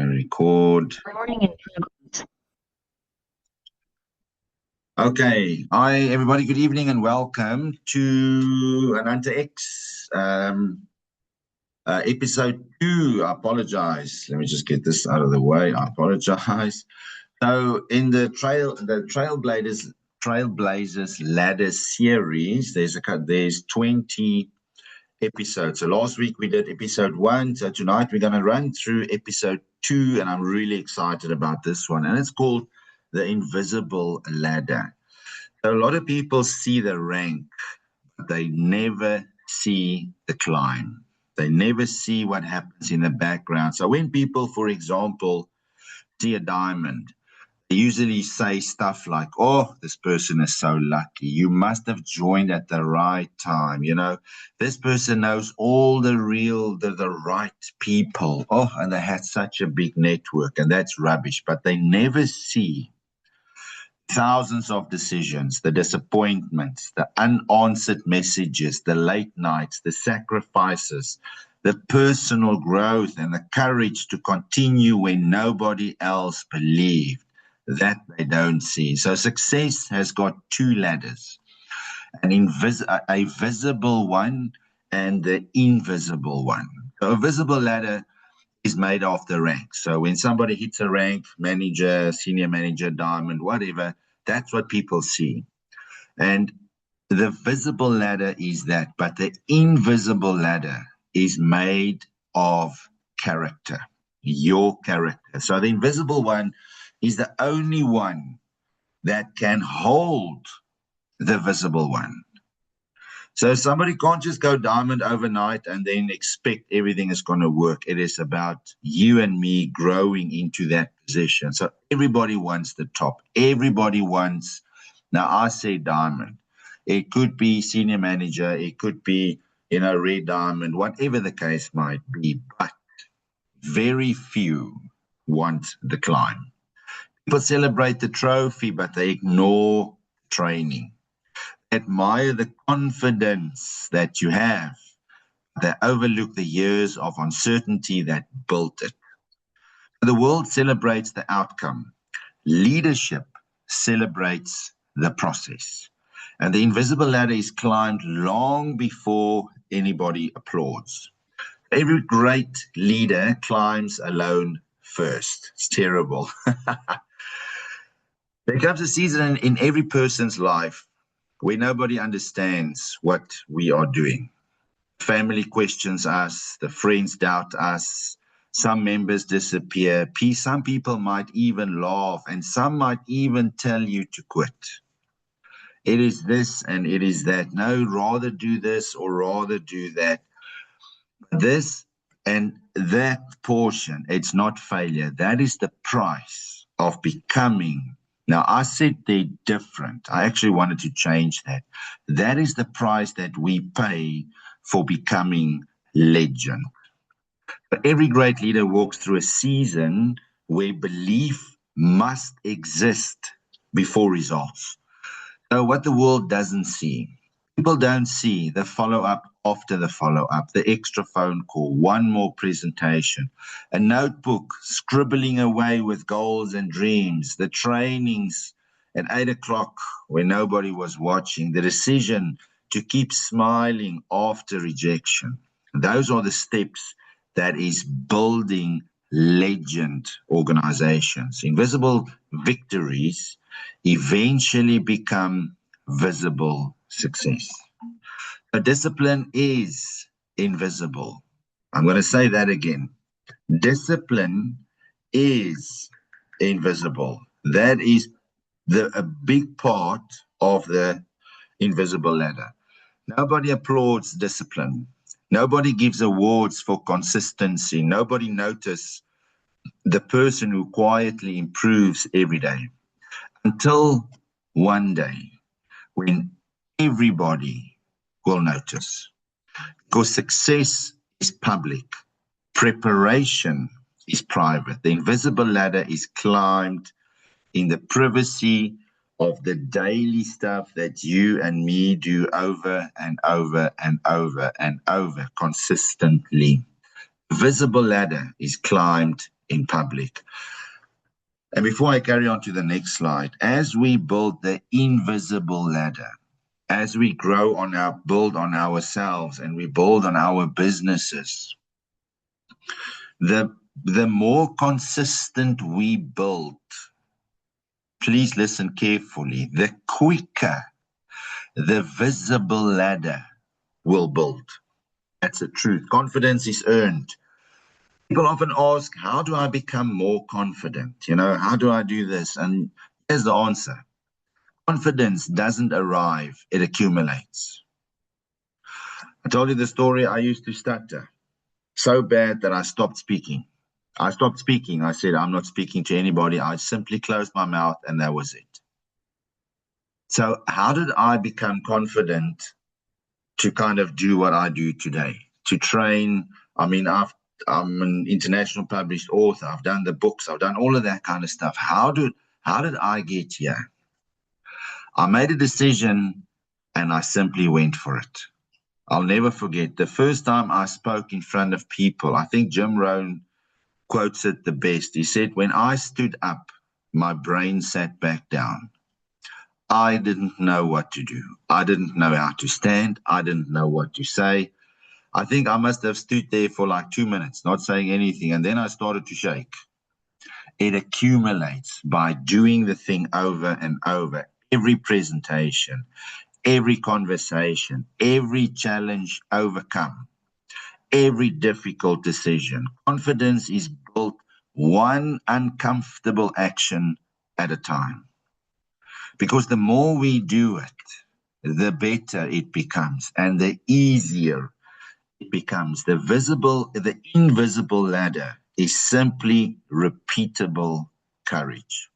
Record. Morning in Philippines. Okay. Hi, everybody. Good evening and welcome to Ananta X episode 2. I apologize. Let me just get this out of the way. I apologize. So, in the Trailblazers Ladder series, there's 20 episodes. So last week we did episode 1. So tonight we're going to run through episode 2, and I'm really excited about this one. And it's called The Invisible Ladder. So a lot of people see the rank, but they never see the climb. They never see what happens in the background. So when people, for example, see a diamond, they usually say stuff like, oh, this person is so lucky. You must have joined at the right time. You know, this person knows all the right people. Oh, and they had such a big network, and that's rubbish. But they never see thousands of decisions, the disappointments, the unanswered messages, the late nights, the sacrifices, the personal growth, and the courage to continue when nobody else believed. That they don't see. So success has got two ladders, a visible one and the invisible one. So a visible ladder is made of the ranks. So when somebody hits a rank, manager, senior manager, diamond, whatever, that's what people see. And the visible ladder is that, but the invisible ladder is made of character, your character. So the invisible one is the only one that can hold the visible one. So somebody can't just go diamond overnight and then expect everything is going to work. It is about you and me growing into that position. So everybody wants the top. Everybody wants, now I say diamond. It could be senior manager. It could be, red diamond, whatever the case might be. But very few want the climb. People celebrate the trophy, but they ignore training. Admire the confidence that you have. They overlook the years of uncertainty that built it. The world celebrates the outcome. Leadership celebrates the process. And the invisible ladder is climbed long before anybody applauds. Every great leader climbs alone first. It's terrible. There comes a season in every person's life where nobody understands what we are doing. Family questions us, the friends doubt us, some members disappear, some people might even laugh, and some might even tell you to quit. It is this and it is that. No, rather do this or rather do that. This and that portion, it's not failure. That is the price of becoming. Now, I said they're different. I actually wanted to change that. That is the price that we pay for becoming legend. But every great leader walks through a season where belief must exist before results. So what the world doesn't see, people don't see the follow-up after the follow-up, the extra phone call, one more presentation, a notebook scribbling away with goals and dreams, the trainings at 8 o'clock when nobody was watching, the decision to keep smiling after rejection. Those are the steps that is building legend organizations. Invisible victories eventually become visible success. A discipline is invisible. I'm going to say that again. Discipline is invisible. That is a big part of the invisible ladder. Nobody applauds discipline. Nobody gives awards for consistency. Nobody notices the person who quietly improves every day. Until one day when everybody will notice. Because success is public, preparation is private. The invisible ladder is climbed in the privacy of the daily stuff that you and me do over and over and over and over consistently. The visible ladder is climbed in public. And before I carry on to the next slide, as we build the invisible ladder, as we build on ourselves and we build on our businesses, the more consistent we build, please listen carefully, the quicker the visible ladder will build. That's the truth. Confidence is earned. People often ask, how do I become more confident? How do I do this? And here's the answer. Confidence doesn't arrive, it accumulates. I told you the story. I used to stutter so bad that I stopped speaking. I said, I'm not speaking to anybody. I simply closed my mouth and that was it. So how did I become confident to kind of do what I do today? To train, I'm an international published author. I've done the books. I've done all of that kind of stuff. How did I get here? I made a decision and I simply went for it. I'll never forget the first time I spoke in front of people. I think Jim Rohn quotes it the best. He said, when I stood up, my brain sat back down. I didn't know what to do. I didn't know how to stand. I didn't know what to say. I think I must have stood there for like 2 minutes, not saying anything. And then I started to shake. It accumulates by doing the thing over and over. Every presentation, every conversation, every challenge overcome, every difficult decision. Confidence is built one uncomfortable action at a time. Because the more we do it, the better it becomes and the easier it becomes. The invisible ladder is simply repeatable courage.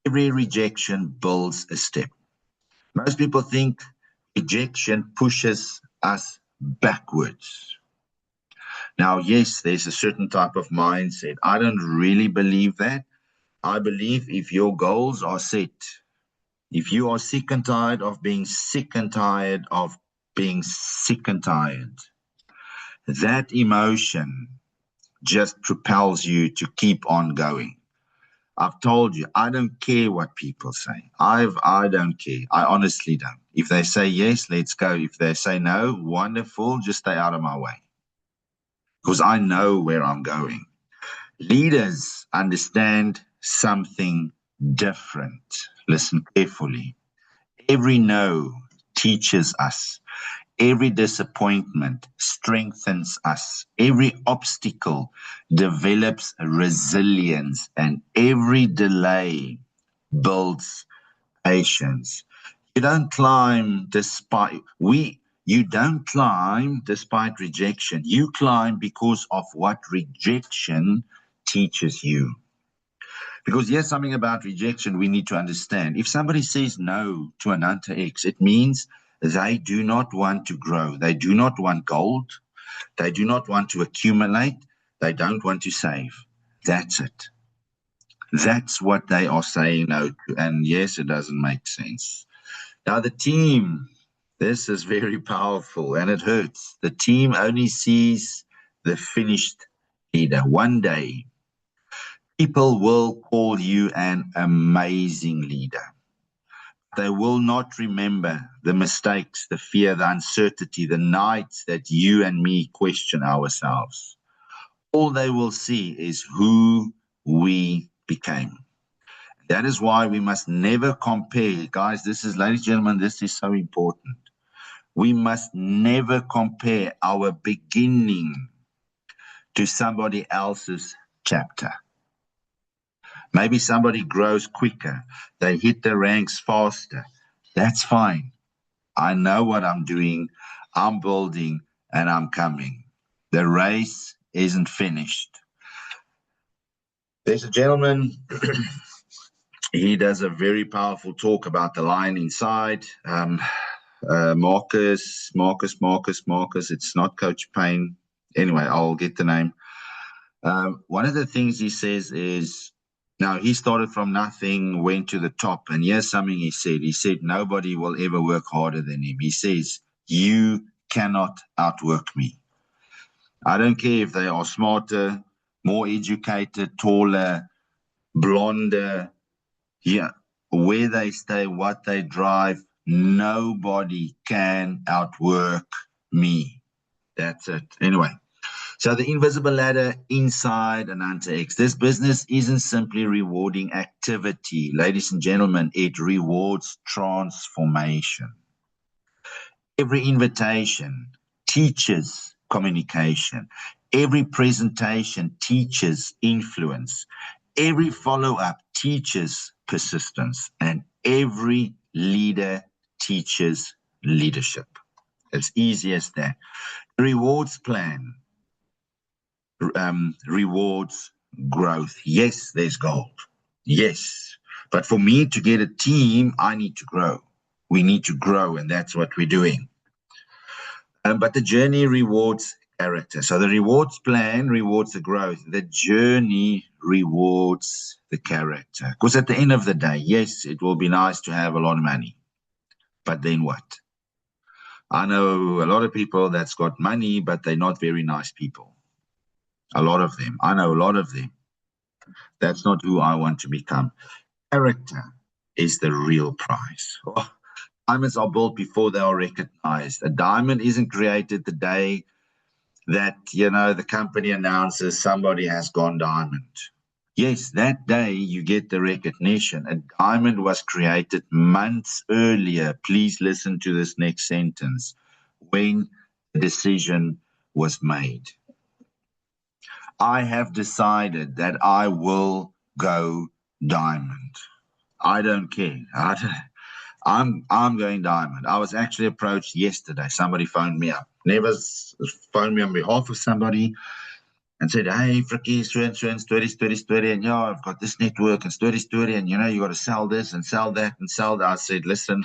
Every rejection builds a step. Most people think rejection pushes us backwards. Now, yes, there's a certain type of mindset. I don't really believe that. I believe if your goals are set, if you are sick and tired of being sick and tired of being sick and tired, that emotion just propels you to keep on going. I've told you, I don't care what people say. I don't care. I honestly don't. If they say yes, let's go. If they say no, wonderful, just stay out of my way. Because I know where I'm going. Leaders understand something different. Listen carefully. Every no teaches us. Every disappointment strengthens us. Every obstacle develops resilience, and every delay builds patience. You don't climb despite rejection. You climb because of what rejection teaches you. Because here's something about rejection we need to understand. If somebody says no to an Hunter X, it means they do not want to grow. They do not want gold. They do not want to accumulate. They don't want to save. That's it. That's what they are saying no to. And yes, it doesn't make sense. Now, the team, this is very powerful and it hurts. The team only sees the finished leader. One day, people will call you an amazing leader. They will not remember the mistakes, the fear, the uncertainty, the nights that you and me question ourselves. All they will see is who we became. That is why we must never compare. Guys, ladies and gentlemen, this is so important. We must never compare our beginning to somebody else's chapter. Maybe somebody grows quicker. They hit the ranks faster. That's fine. I know what I'm doing. I'm building and I'm coming. The race isn't finished. There's a gentleman, he does a very powerful talk about the lion inside. Marcus. It's not Coach Payne. Anyway, I'll get the name. One of the things he says is, now, he started from nothing, went to the top, and here's something he said. He said, nobody will ever work harder than him. He says, you cannot outwork me. I don't care if they are smarter, more educated, taller, blonder. Yeah, where they stay, what they drive, nobody can outwork me. That's it. Anyway, so the invisible ladder inside Ananta X. This business isn't simply rewarding activity. Ladies and gentlemen, it rewards transformation. Every invitation teaches communication. Every presentation teaches influence. Every follow-up teaches persistence. And every leader teaches leadership. It's easy as that. Rewards plan rewards growth. Yes, there's gold. Yes. But for me to get a team, I need to grow. We need to grow, and that's what we're doing. But the journey rewards character. So the rewards plan rewards the growth. The journey rewards the character. Because at the end of the day, yes, it will be nice to have a lot of money. But then what? I know a lot of people that's got money, but they're not very nice people. A lot of them. I know a lot of them. That's not who I want to become. Character is the real prize. Oh, diamonds are built before they are recognized. A diamond isn't created the day that, the company announces somebody has gone diamond. Yes, that day you get the recognition. A diamond was created months earlier. Please listen to this next sentence. When the decision was made. I have decided that I will go diamond. I don't care. I'm going diamond. I was actually approached yesterday. Somebody phoned me up. Never phoned me on behalf of somebody and said, hey, Frikkie, story, and I've got this network and story, and you got to sell this and sell that and sell that. I said, listen,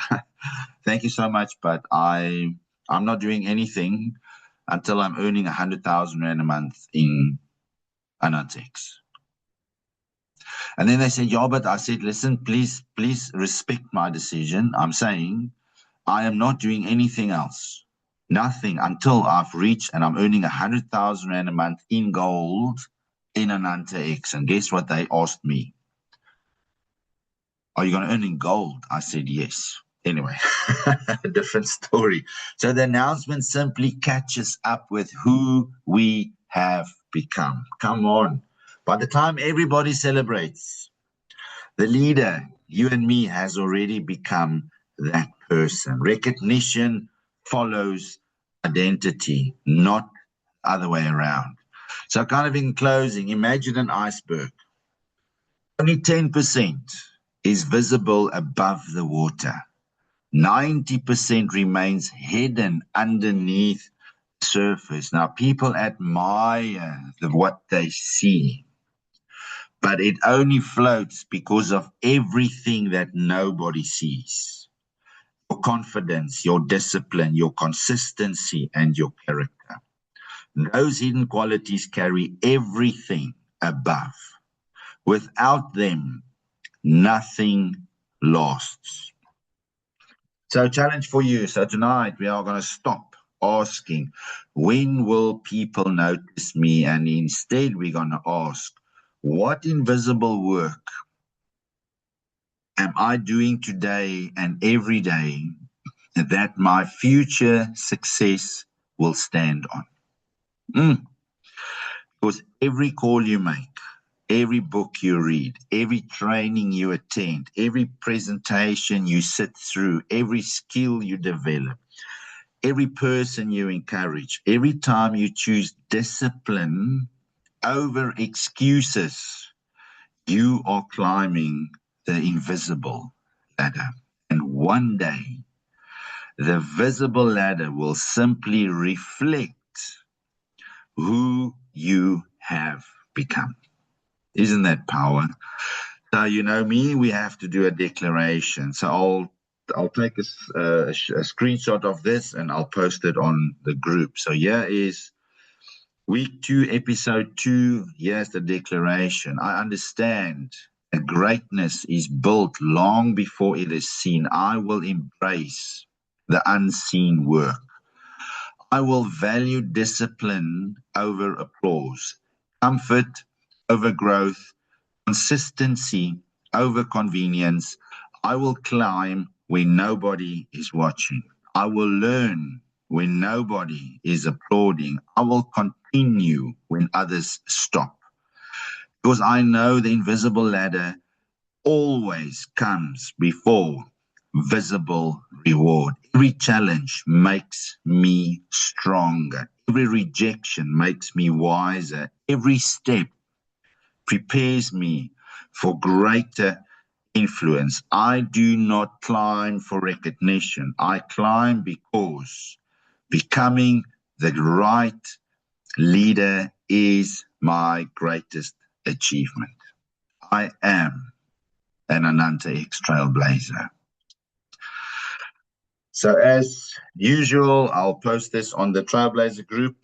thank you so much, but I'm not doing anything until I'm earning 100,000 Rand a month in Ananta X. And then they said, yeah, but I said, listen, please respect my decision. I'm saying I am not doing anything else. Nothing until I've reached and I'm earning 100,000 Rand a month in gold in Ananta X. And guess what they asked me? Are you going to earn in gold? I said, yes. Anyway, different story. So the announcement simply catches up with who we have become. Come on. By the time everybody celebrates, the leader, you and me, has already become that person. Recognition follows identity, not the other way around. So kind of in closing, imagine an iceberg. Only 10% is visible above the water. 90% remains hidden underneath the surface. Now, people admire what they see, but it only floats because of everything that nobody sees. Your confidence, your discipline, your consistency, and your character. Those hidden qualities carry everything above. Without them, nothing lasts. So challenge for you. So tonight we are going to stop asking, when will people notice me? And instead we're going to ask, what invisible work am I doing today and every day that my future success will stand on? Because every call you make, every book you read, every training you attend, every presentation you sit through, every skill you develop, every person you encourage, every time you choose discipline over excuses, you are climbing the invisible ladder. And one day, the visible ladder will simply reflect who you have become. Isn't that power? So, me, we have to do a declaration. So I'll take a screenshot of this and I'll post it on the group. So here is week 2, episode 2. Here's the declaration. I understand that greatness is built long before it is seen. I will embrace the unseen work. I will value discipline over applause, comfort over growth, consistency over convenience. I will climb when nobody is watching. I will learn when nobody is applauding. I will continue when others stop. Because I know the invisible ladder always comes before visible reward. Every challenge makes me stronger. Every rejection makes me wiser. Every step prepares me for greater influence. I do not climb for recognition. I climb because becoming the right leader is my greatest achievement. I am an Ananta X Trailblazer. So as usual, I'll post this on the Trailblazer group.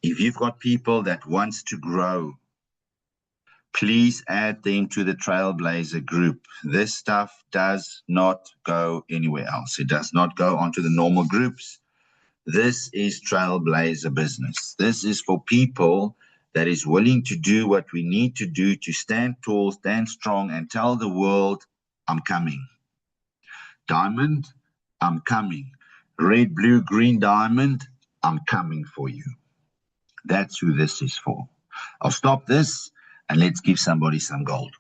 If you've got people that wants to grow, please add them to the Trailblazer group. This stuff does not go anywhere else. It does not go onto the normal groups. This is Trailblazer business. This is for people that is willing to do what we need to do to stand tall, stand strong, and tell the world, I'm coming. Diamond, I'm coming. Red, blue, green diamond, I'm coming for you. That's who this is for. I'll stop this and let's give somebody some gold.